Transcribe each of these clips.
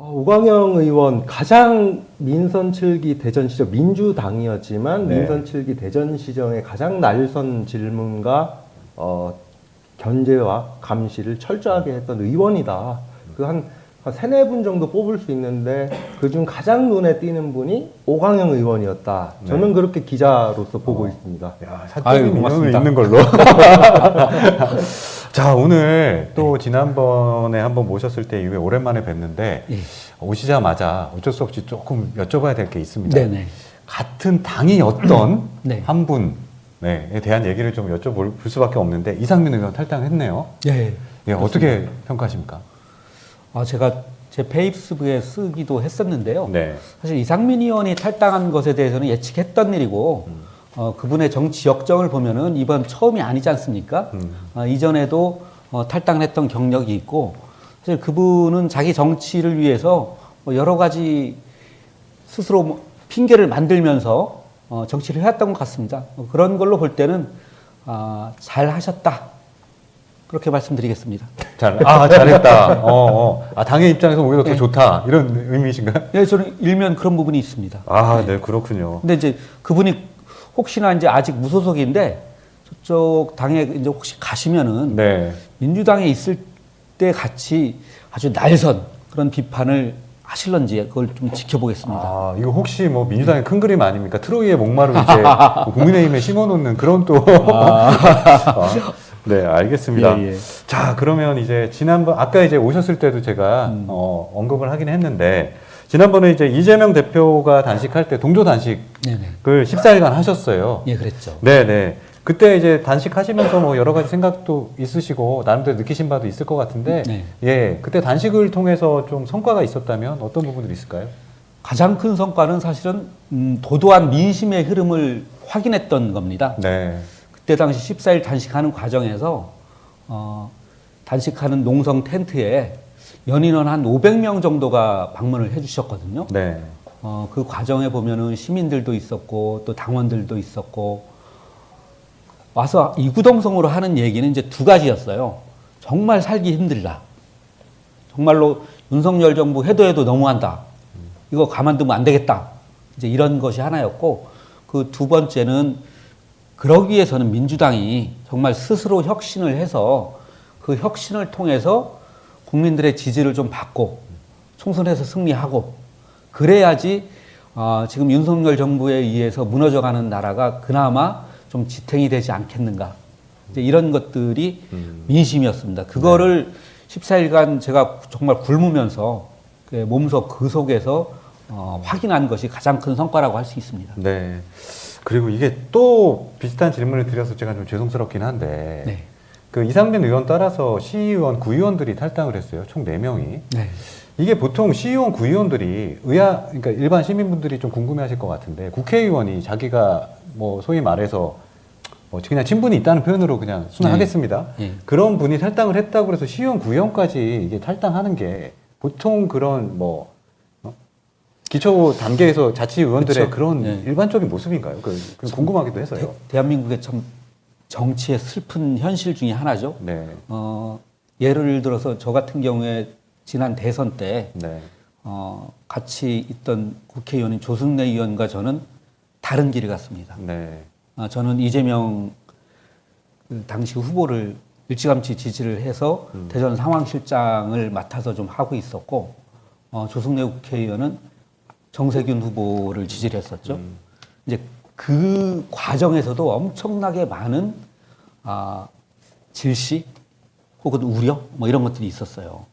오광영 의원 가장 민선 7기 대전 시절 민주당이었지만 네. 민선 7기 대전 시정의 가장 날선 질문과 견제와 감시를 철저하게 했던 의원이다. 한 세네 분 정도 뽑을 수 있는데 그중 가장 눈에 띄는 분이 오광영 의원이었다. 저는 네. 그렇게 기자로서 보고 있습니다. 야, 아유, 사적인 인연이 고맙습니다. 있는 걸로. 자, 오늘 또 지난번에 한번 모셨을 때 이후에 오랜만에 뵀는데 예. 오시자마자 어쩔 수 없이 조금 여쭤봐야 될 게 있습니다. 네네. 같은 당이 어떤 네. 한 분에 대한 얘기를 좀 여쭤볼 수밖에 없는데 이상민 의원 탈당했네요. 예. 예, 어떻게 평가하십니까? 제가 제 페이스북에 쓰기도 했었는데요. 네. 사실 이상민 의원이 탈당한 것에 대해서는 예측했던 일이고, 그분의 정치 역정을 보면은 이번 처음이 아니지 않습니까? 이전에도 탈당을 했던 경력이 있고, 사실 그분은 자기 정치를 위해서 여러 가지 스스로 핑계를 만들면서 정치를 해왔던 것 같습니다. 그런 걸로 볼 때는 잘 하셨다. 그렇게 말씀드리겠습니다. 잘했다. 당의 입장에서 오히려 더 네. 좋다. 이런 의미이신가요? 네, 저는 일면 그런 부분이 있습니다. 네, 그렇군요. 근데 이제 그분이 혹시나 이제 아직 무소속인데 저쪽 당에 이제 혹시 가시면은 네. 민주당에 있을 때 같이 아주 날선 그런 비판을 하실런지 그걸 좀 지켜보겠습니다. 이거 혹시 뭐 민주당의 큰 그림 아닙니까? 트로이의 목마루 이제 국민의힘에 심어놓는 그런 또. 네, 알겠습니다. 예, 예. 자, 그러면 이제 지난번, 아까 이제 오셨을 때도 제가 언급을 하긴 했는데, 지난번에 이제 이재명 대표가 단식할 때 동조 단식을 네네. 14일간 하셨어요. 예, 그랬죠. 네네. 그때 이제 단식하시면서 뭐 여러 가지 생각도 있으시고, 나름대로 느끼신 바도 있을 것 같은데, 네. 예, 그때 단식을 통해서 좀 성과가 있었다면 어떤 부분들이 있을까요? 가장 큰 성과는 사실은 도도한 민심의 흐름을 확인했던 겁니다. 네. 그때 당시 14일 단식하는 과정에서 단식하는 농성 텐트에 연인원 한 500명 정도가 방문을 해주셨거든요. 네. 그 과정에 보면은 시민들도 있었고 또 당원들도 있었고 와서 이구동성으로 하는 얘기는 이제 두 가지였어요. 정말 살기 힘들다. 정말로 윤석열 정부 해도 너무한다. 이거 가만두면 안 되겠다. 이제 이런 것이 하나였고 그 두 번째는 그러기 위해서는 민주당이 정말 스스로 혁신을 해서 그 혁신을 통해서 국민들의 지지를 좀 받고 총선에서 승리하고 그래야지 지금 윤석열 정부에 의해서 무너져가는 나라가 그나마 좀 지탱이 되지 않겠는가. 이제 이런 것들이 민심이었습니다. 그거를 14일간 제가 정말 굶으면서 몸소 그 속에서 확인한 것이 가장 큰 성과라고 할 수 있습니다. 네. 그리고 이게 또 비슷한 질문을 드려서 제가 좀 죄송스럽긴 한데, 네. 그 이상민 의원 따라서 시의원, 구의원들이 탈당을 했어요. 총 4명이. 네. 이게 보통 시의원, 구의원들이 그러니까 일반 시민분들이 좀 궁금해하실 것 같은데 국회의원이 자기가 뭐 소위 말해서 그냥 친분이 있다는 표현으로 그냥 순화하겠습니다. 네. 그런 분이 탈당을 했다고 해서 시의원, 구의원까지 이게 탈당하는 게 보통 그런 기초 단계에서 자치의원들의 그쵸. 그런 네. 일반적인 모습인가요? 궁금하기도 해서요. 대한민국의 참 정치의 슬픈 현실 중에 하나죠. 네. 예를 들어서 저 같은 경우에 지난 대선 때 네. 같이 있던 국회의원인 조승래 의원과 저는 다른 길을 갔습니다. 네. 저는 이재명 그 당시 후보를 일찌감치 지지를 해서 대전 상황실장을 맡아서 좀 하고 있었고 조승래 국회의원은 정세균 후보를 지지를 했었죠. 이제 그 과정에서도 엄청나게 많은 질시 혹은 우려 뭐 이런 것들이 있었어요.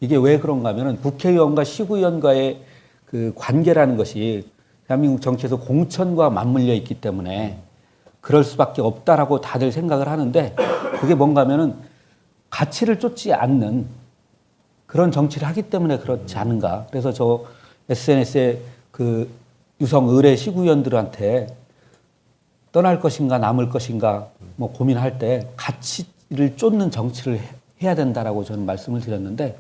이게 왜 그런가 하면은 국회의원과 시구의원과의 그 관계라는 것이 대한민국 정치에서 공천과 맞물려 있기 때문에 그럴 수밖에 없다라고 다들 생각을 하는데 그게 뭔가 하면은 가치를 쫓지 않는 그런 정치를 하기 때문에 그렇지 않은가. 그래서 저 SNS에 그 유성 의뢰 시구위원들한테 떠날 것인가 남을 것인가 뭐 고민할 때 가치를 쫓는 정치를 해야 된다라고 저는 말씀을 드렸는데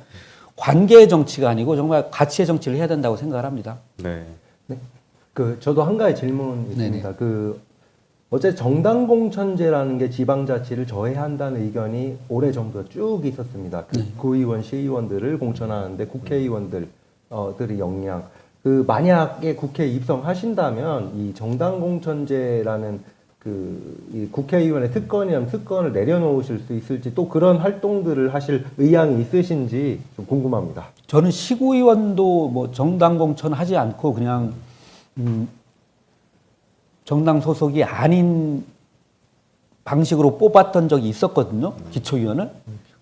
관계의 정치가 아니고 정말 가치의 정치를 해야 된다고 생각을 합니다. 네. 저도 한 가지 질문 있습니다. 네네. 어제 정당 공천제라는 게 지방자치를 저해한다는 의견이 오래전부터 쭉 있었습니다. 그 구의원, 시의원들을 공천하는데 국회의원들이 역량. 그 만약에 국회에 입성하신다면 이 정당 공천제라는 이 국회의원의 특권이라면 특권을 내려놓으실 수 있을지 또 그런 활동들을 하실 의향이 있으신지 좀 궁금합니다. 저는 시구의원도 뭐 정당 공천하지 않고 그냥 정당 소속이 아닌 방식으로 뽑았던 적이 있었거든요. 기초의원을.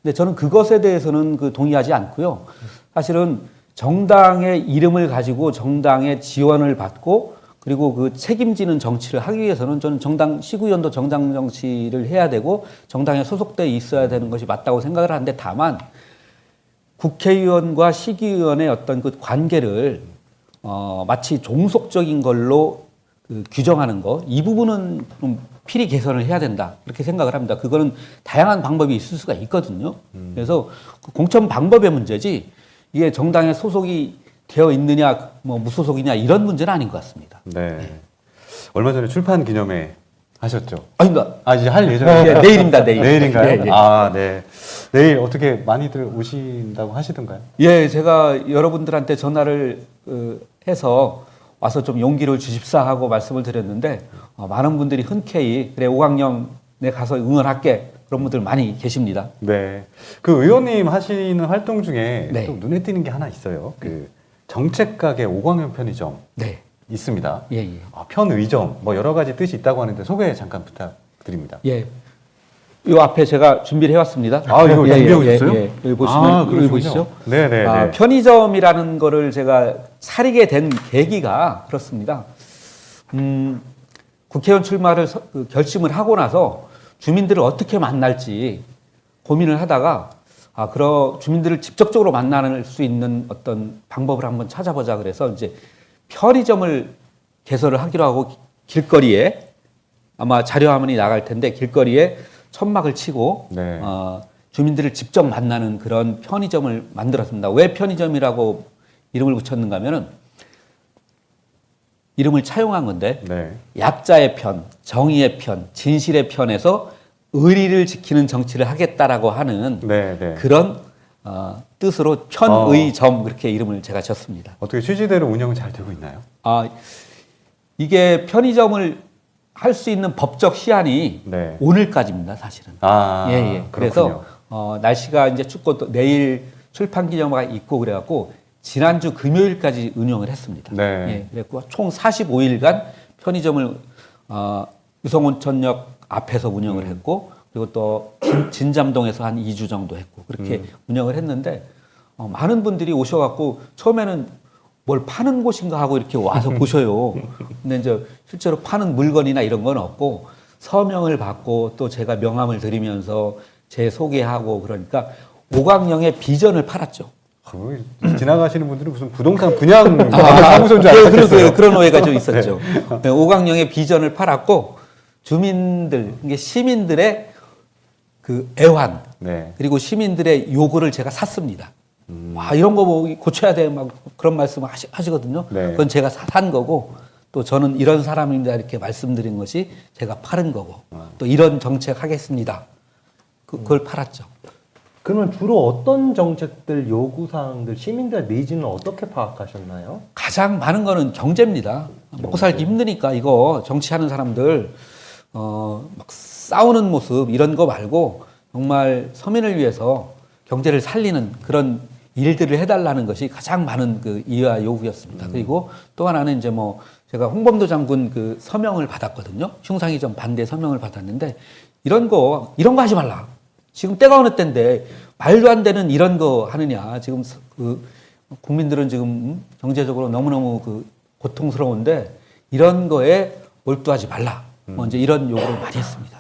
근데 저는 그것에 대해서는 동의하지 않고요. 사실은 정당의 이름을 가지고 정당의 지원을 받고 그리고 그 책임지는 정치를 하기 위해서는 저는 시구위원도 정당 정치를 해야 되고 정당에 소속돼 있어야 되는 것이 맞다고 생각을 하는데 다만 국회의원과 시기의원의 어떤 그 관계를 마치 종속적인 걸로 규정하는 거, 이 부분은 좀 필히 개선을 해야 된다 이렇게 생각을 합니다. 그거는 다양한 방법이 있을 수가 있거든요. 그래서 그 공천 방법의 문제지 이게 정당에 소속이 되어 있느냐, 뭐 무소속이냐 이런 문제는 아닌 것 같습니다. 네. 얼마 전에 출판 기념회 하셨죠? 아닙니다. 이제 할 예정이에요? 예, 내일입니다. 내일. 내일인가요? 예, 예. 아, 네. 내일 어떻게 많이들 오신다고 하시던가요? 예, 제가 여러분들한테 전화를 해서 와서 좀 용기를 주십사 하고 말씀을 드렸는데 많은 분들이 흔쾌히 그래 5강령에 가서 응원할게 그런 분들 많이 계십니다. 네. 그 의원님 하시는 활동 중에 네. 또 눈에 띄는 게 하나 있어요. 그 정책가게 5강형 편의점 네. 있습니다. 예, 예. 편의점 뭐 여러 가지 뜻이 있다고 하는데 소개 잠깐 부탁드립니다. 예. 요 앞에 제가 준비를 해왔습니다. 아, 이거 준비해 오셨어요? 예. 여기 보시면 여기 그러시군요. 보시죠. 네네. 편의점이라는 거를 제가 차리게 된 계기가 그렇습니다. 국회의원 출마를 결심을 하고 나서 주민들을 어떻게 만날지 고민을 하다가 주민들을 직접적으로 만날 수 있는 어떤 방법을 한번 찾아보자 그래서 이제 편의점을 개설을 하기로 하고 길거리에 아마 자료화면이 나갈 텐데 길거리에 천막을 치고 네. 주민들을 직접 만나는 그런 편의점을 만들었습니다. 왜 편의점이라고 이름을 붙였는가 하면은 이름을 차용한 건데 네. 약자의 편, 정의의 편, 진실의 편에서 의리를 지키는 정치를 하겠다라고 하는 네, 네. 그런 뜻으로 편의점 그렇게 이름을 제가 지었습니다. 어떻게 취지대로 운영은 잘 되고 있나요? 이게 편의점을 할 수 있는 법적 시한이 네. 오늘까지입니다, 사실은. 예. 그렇군요. 그래서 날씨가 이제 춥고 또 내일 출판 기념회가 있고 그래갖고 지난주 금요일까지 운영을 했습니다. 네. 예, 그랬고 총 45일간 편의점을 유성온천역 앞에서 운영을 했고 그리고 또 진잠동에서 한 2주 정도 했고 그렇게 운영을 했는데 많은 분들이 오셔갖고 처음에는 뭘 파는 곳인가 하고 이렇게 와서 보셔요. 근데 이제 실제로 파는 물건이나 이런 건 없고 서명을 받고 또 제가 명함을 드리면서 제 소개하고 그러니까 5강령의 비전을 팔았죠. 지나가시는 분들은 무슨 부동산 분양 사무소인 줄 알았어요. 그런 오해가 좀 있었죠. 네. 5강령의 비전을 팔았고 주민들, 이게 시민들의 그 애환 네. 그리고 시민들의 요구를 제가 샀습니다. 이런 거 뭐 고쳐야 돼 막 그런 말씀을 하시거든요. 네. 그건 제가 산 거고 또 저는 이런 사람입니다 이렇게 말씀드린 것이 제가 팔은 거고 또 이런 정책 하겠습니다. 그걸 팔았죠. 그러면 주로 어떤 정책들, 요구사항들, 시민들의 니즈는 어떻게 파악하셨나요? 가장 많은 거는 경제입니다. 먹고 살기 힘드니까 이거 정치하는 사람들 막 싸우는 모습 이런 거 말고 정말 서민을 위해서 경제를 살리는 그런 일들을 해달라는 것이 가장 많은 그 이해와 요구였습니다. 그리고 또 하나는 이제 뭐 제가 홍범도 장군 그 서명을 받았거든요. 흉상이점 반대 서명을 받았는데 이런 거 하지 말라. 지금 때가 어느 때인데 말도 안 되는 이런 거 하느냐. 지금 그 국민들은 지금 경제적으로 너무너무 그 고통스러운데 이런 거에 몰두하지 말라. 뭐 이제 이런 요구를 많이 했습니다.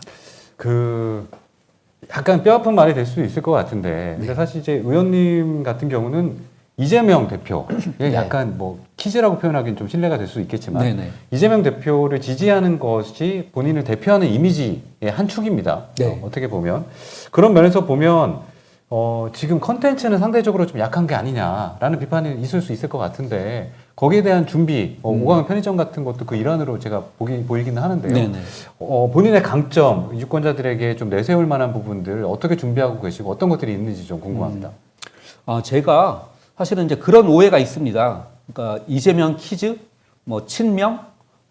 약간 뼈아픈 말이 될 수도 있을 것 같은데, 근데 사실 이제 의원님 같은 경우는 이재명 대표의 약간 뭐 키즈라고 표현하기는 좀 신뢰가 될 수 있겠지만, 네네. 이재명 대표를 지지하는 것이 본인을 대표하는 이미지의 한 축입니다. 네. 어떻게 보면 그런 면에서 보면 지금 컨텐츠는 상대적으로 좀 약한 게 아니냐라는 비판이 있을 수 있을 것 같은데 거기에 대한 준비, 오강원 편의점 같은 것도 그 일환으로 제가 보이기는 하는데요. 네네. 본인의 강점, 유권자들에게 좀 내세울 만한 부분들 어떻게 준비하고 계시고 어떤 것들이 있는지 좀 궁금합니다. 제가 사실은 이제 그런 오해가 있습니다. 그러니까 이재명 퀴즈, 뭐 친명,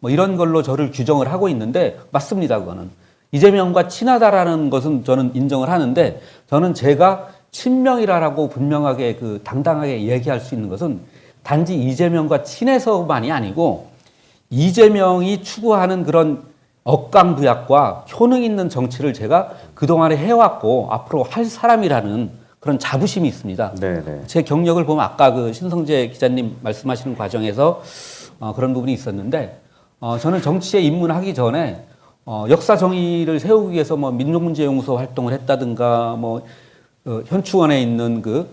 뭐 이런 걸로 저를 규정을 하고 있는데 맞습니다. 그거는 이재명과 친하다라는 것은 저는 인정을 하는데 저는 제가 친명이라고 분명하게 그 당당하게 얘기할 수 있는 것은 단지 이재명과 친해서만이 아니고 이재명이 추구하는 그런 억강부약과 효능 있는 정치를 제가 그동안에 해왔고 앞으로 할 사람이라는 그런 자부심이 있습니다. 네네. 제 경력을 보면 아까 그 신성재 기자님 말씀하시는 과정에서 그런 부분이 있었는데 저는 정치에 입문하기 전에 역사 정의를 세우기 위해서 뭐 민족문제연구소 활동을 했다든가 뭐 현충원에 있는 그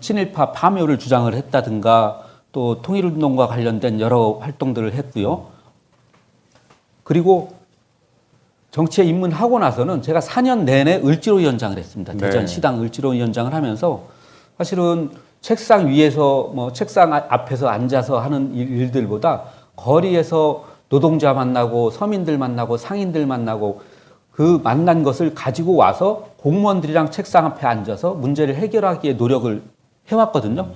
친일파 파묘를 주장을 했다든가 또 통일운동과 관련된 여러 활동들을 했고요. 그리고 정치에 입문하고 나서는 제가 4년 내내 을지로위원장을 했습니다. 네. 대전시당 을지로위원장을 하면서 사실은 책상 위에서 뭐 책상 앞에서 앉아서 하는 일들보다 거리에서 노동자 만나고 서민들 만나고 상인들 만나고 그 만난 것을 가지고 와서 공무원들이랑 책상 앞에 앉아서 문제를 해결하기에 노력을 해왔거든요.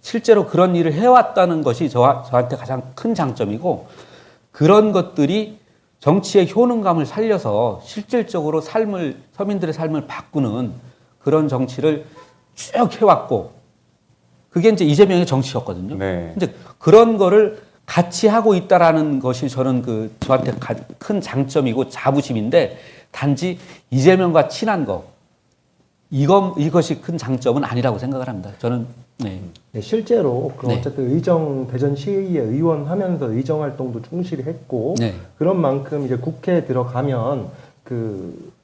실제로 그런 일을 해왔다는 것이 저한테 가장 큰 장점이고 그런 것들이 정치의 효능감을 살려서 실질적으로 서민들의 삶을 바꾸는 그런 정치를 쭉 해왔고 그게 이제 이재명의 정치였거든요. 네. 이제 그런 거를 같이 하고 있다라는 것이 저는 저한테 큰 장점이고 자부심인데 단지 이재명과 친한 거 이것이 큰 장점은 아니라고 생각을 합니다. 저는 네. 네, 실제로 네. 어쨌든 대전시의회 의원 하면서 의정 활동도 충실히 했고 네. 그런 만큼 이제 국회에 들어가면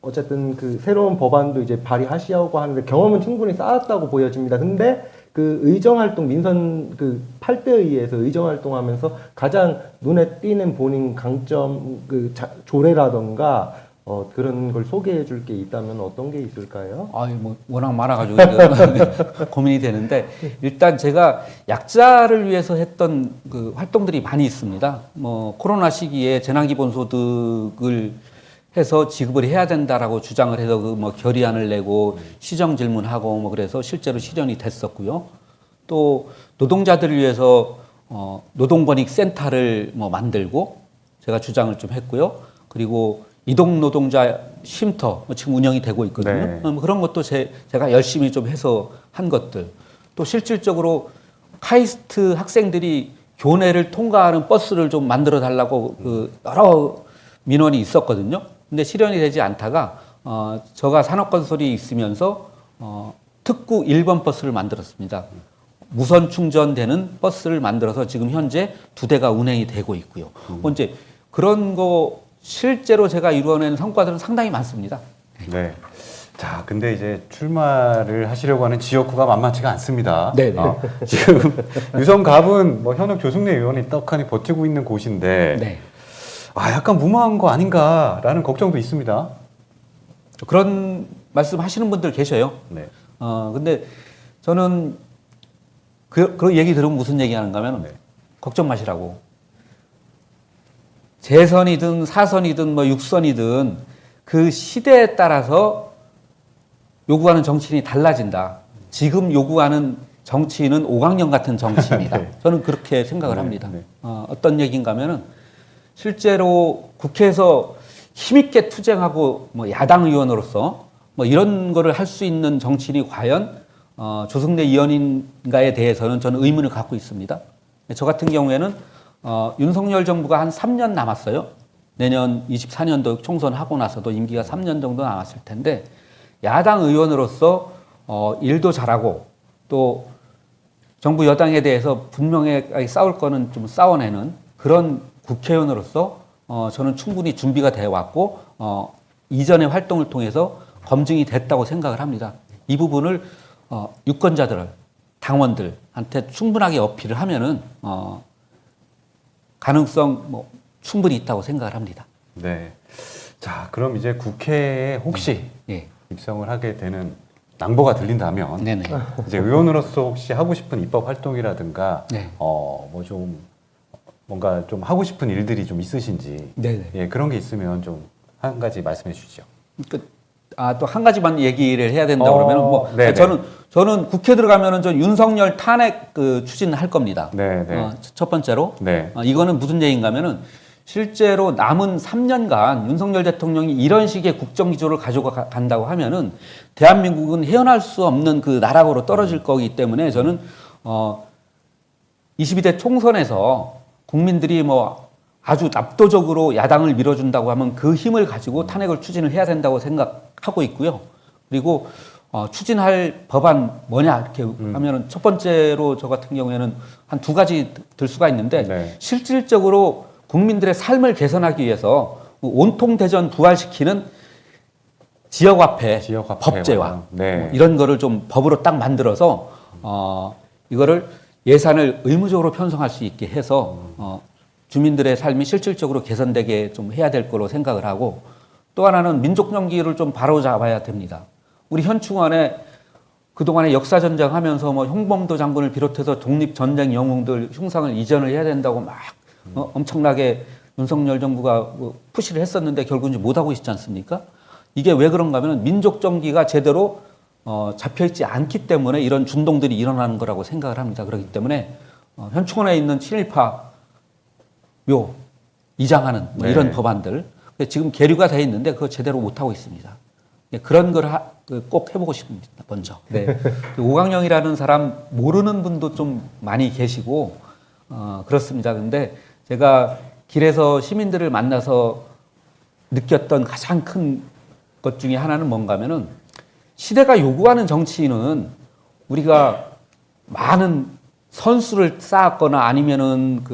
어쨌든 새로운 법안도 이제 발의하시려고 하는데 경험은 충분히 쌓았다고 보여집니다. 근데 그 의정 활동 민선 8대 의회에서 의정 활동하면서 가장 눈에 띄는 본인 강점 조례라던가 그런 걸 소개해 줄 게 있다면 어떤 게 있을까요? 뭐 워낙 많아가지고 이거 고민이 되는데 일단 제가 약자를 위해서 했던 그 활동들이 많이 있습니다. 뭐 코로나 시기에 재난기본소득을 해서 지급을 해야 된다라고 주장을 해서 뭐 결의안을 내고 시정 질문하고 뭐 그래서 실제로 실현이 됐었고요. 또 노동자들을 위해서 노동권익센터를 뭐 만들고 제가 주장을 좀 했고요. 그리고 이동 노동자 쉼터 지금 운영이 되고 있거든요. 네. 그런 것도 제가 열심히 좀 해서 한 것들. 또 실질적으로 카이스트 학생들이 교내를 통과하는 버스를 좀 만들어 달라고 여러 민원이 있었거든요. 근데 실현이 되지 않다가 저가 산업건설이 있으면서 특구 1번 버스를 만들었습니다. 무선 충전되는 버스를 만들어서 지금 현재 2대가 운행이 되고 있고요. 이제 그런 거 실제로 제가 이루어낸 성과들은 상당히 많습니다. 네. 자, 근데 이제 출마를 하시려고 하는 지역구가 만만치가 않습니다. 네. 지금 유성갑은 뭐 현역 조승래 의원이 떡하니 버티고 있는 곳인데, 네. 약간 무모한 거 아닌가라는 걱정도 있습니다. 그런 말씀 하시는 분들 계셔요. 네. 근데 저는 그런 얘기 들으면 무슨 얘기 하는가 하면 걱정 마시라고. 재선이든 사선이든 뭐 육선이든 그 시대에 따라서 요구하는 정치인이 달라진다. 지금 요구하는 정치인은 오광영 같은 정치인이다. 네. 저는 그렇게 생각을 합니다. 네. 어떤 얘기인가 하면은 실제로 국회에서 힘있게 투쟁하고 뭐 야당 의원으로서 뭐 이런 거를 할 수 있는 정치인이 과연 조승래 의원인가에 대해서는 저는 의문을 갖고 있습니다. 저 같은 경우에는 윤석열 정부가 한 3년 남았어요. 내년 24년도 총선하고 나서도 임기가 3년 정도 남았을 텐데 야당 의원으로서 일도 잘하고 또 정부 여당에 대해서 분명하게 싸울 거는 좀 싸워내는 그런 국회의원으로서 저는 충분히 준비가 되어 왔고 이전의 활동을 통해서 검증이 됐다고 생각을 합니다. 이 부분을 유권자들, 당원들한테 충분하게 어필을 하면은 가능성 충분히 있다고 생각을 합니다. 네. 자, 그럼 이제 국회에 혹시 예. 입성을 하게 되는 낭보가 들린다면 네네. 이제 의원으로서 혹시 하고 싶은 입법 활동이라든가 네. 뭐 좀 뭔가 좀 하고 싶은 일들이 좀 있으신지 네네. 예, 그런 게 있으면 좀 한 가지 말씀해 주시죠. 또 한 가지만 얘기를 해야 된다고 그러면 뭐 네네. 저는 국회 들어가면은 저 윤석열 탄핵 그 추진할 겁니다. 네네. 첫 번째로 네. 이거는 무슨 얘기인가면은 실제로 남은 3년간 윤석열 대통령이 이런 식의 국정 기조를 가지고 간다고 하면은 대한민국은 헤어날 수 없는 그 나락으로 떨어질 거기 때문에 저는 22대 총선에서 국민들이 뭐 아주 압도적으로 야당을 밀어준다고 하면 그 힘을 가지고 탄핵을 추진을 해야 된다고 생각하고 있고요. 그리고 추진할 법안 뭐냐 이렇게 하면은 첫 번째로 저 같은 경우에는 한 두 가지 들 수가 있는데 네. 실질적으로 국민들의 삶을 개선하기 위해서 온통 대전 부활시키는 지역화폐, 법제화 네. 뭐 이런 거를 좀 법으로 딱 만들어서 이거를 예산을 의무적으로 편성할 수 있게 해서 주민들의 삶이 실질적으로 개선되게 좀 해야 될 거로 생각을 하고 또 하나는 민족연기를 좀 바로잡아야 됩니다. 우리 현충원에 그동안에 역사전쟁 하면서 뭐 홍범도 장군을 비롯해서 독립전쟁 영웅들 흉상을 이전을 해야 된다고 막 엄청나게 윤석열 정부가 푸시를 했었는데 결국 이제 못하고 있지 않습니까? 이게 왜 그런가 하면 민족정기가 제대로 잡혀있지 않기 때문에 이런 준동들이 일어나는 거라고 생각을 합니다. 그렇기 때문에 현충원에 있는 친일파 묘 이장하는 뭐 이런 네. 법안들 지금 계류가 돼 있는데 그거 제대로 못하고 있습니다. 그런 걸 꼭 해보고 싶습니다. 먼저. 네. 오광영이라는 사람 모르는 분도 좀 많이 계시고 그렇습니다. 근데 제가 길에서 시민들을 만나서 느꼈던 가장 큰 것 중에 하나는 뭔가 하면은 시대가 요구하는 정치인은 우리가 많은 선수를 쌓았거나 아니면은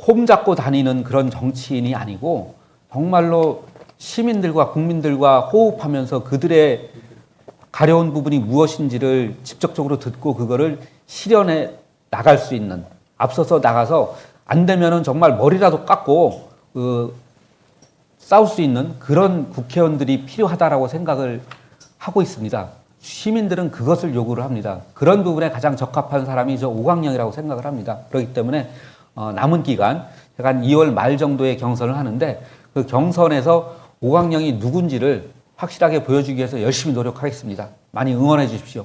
홈 잡고 다니는 그런 정치인이 아니고 정말로 시민들과 국민들과 호흡하면서 그들의 가려운 부분이 무엇인지를 직접적으로 듣고 그거를 실현해 나갈 수 있는 앞서서 나가서 안 되면은 정말 머리라도 깎고 싸울 수 있는 그런 국회의원들이 필요하다라고 생각을 하고 있습니다. 시민들은 그것을 요구를 합니다. 그런 부분에 가장 적합한 사람이 저 오광영이라고 생각을 합니다. 그렇기 때문에 남은 기간 제가 한 2월 말 정도에 경선을 하는데 그 경선에서 오광영이 누군지를 확실하게 보여주기 위해서 열심히 노력하겠습니다. 많이 응원해 주십시오.